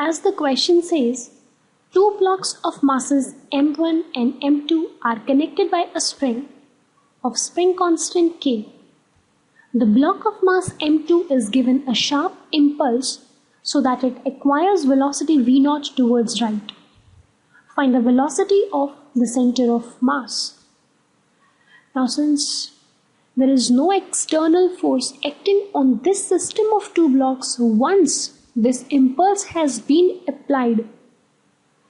As the question says, two blocks of masses m1 and m2 are connected by a spring of spring constant k. The block of mass m2 is given a sharp impulse so that it acquires velocity v0 towards right. Find the velocity of the center of mass. Now, since there is no external force acting on this system of two blocks once this impulse has been applied,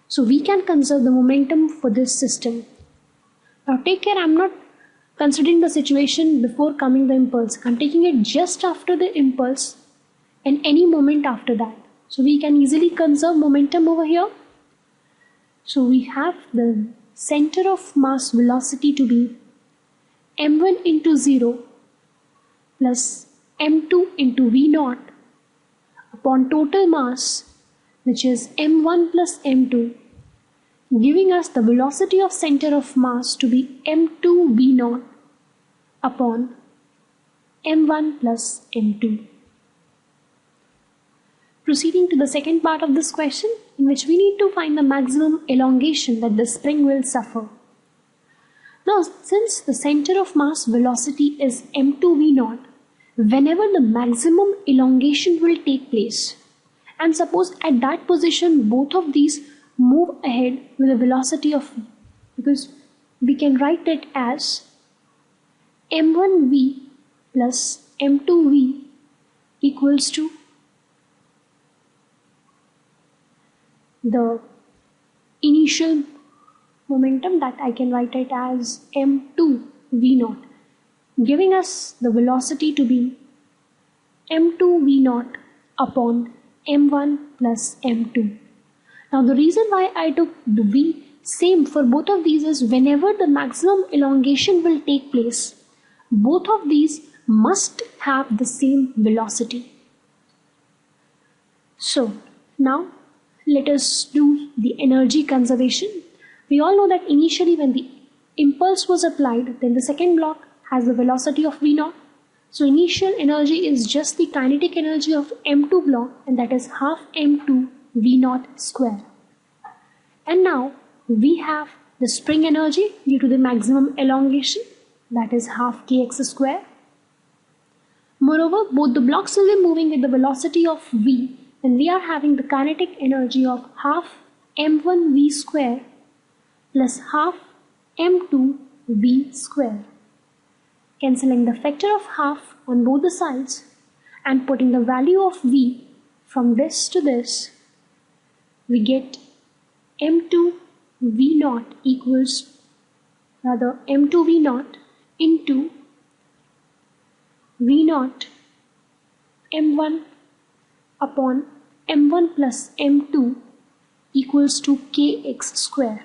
so we can conserve the momentum for this system. Now take care, I'm not considering the situation before coming the impulse. I'm taking it just after the impulse and any moment after that. So we can easily conserve momentum over here. So we have the center of mass velocity to be m1 into 0 plus m2 into v0 upon total mass, which is m1 plus m2, giving us the velocity of center of mass to be m2 v0 upon m1 plus m2. Proceeding to the second part of this question, in which we need to find the maximum elongation that the spring will suffer. Now, since the center of mass velocity is m2 v0, whenever the maximum elongation will take place, and suppose at that position both of these move ahead with a velocity of v, because we can write it as m1v plus m2v equals to the initial momentum, that I can write it as m2 v0, giving us the velocity to be m2 v0 upon m1 plus m2. Now the reason why I took the v same for both of these is whenever the maximum elongation will take place, both of these must have the same velocity. So now let us do the energy conservation. We all know that initially when the impulse was applied, then the second block has the velocity of v0. So initial energy is just the kinetic energy of m2 block, and that is half m2 v0 square. And now we have the spring energy due to the maximum elongation, that is half kx square. Moreover, both the blocks will be moving with the velocity of v, and we are having the kinetic energy of half m1 v square plus half m2 v square. Cancelling the factor of half on both the sides and putting the value of v from this to this, we get m2 v0 equals, rather m2 v0 into v0 m1 upon m1 plus m2 equals to kx square,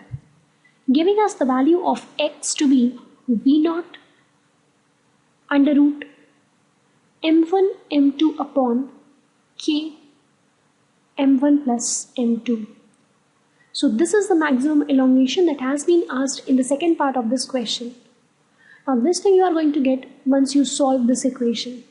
giving us the value of x to be v0 under root m1 m2 upon k m1 plus m2. So this is the maximum elongation that has been asked in the second part of this question. Now this thing you are going to get once you solve this equation.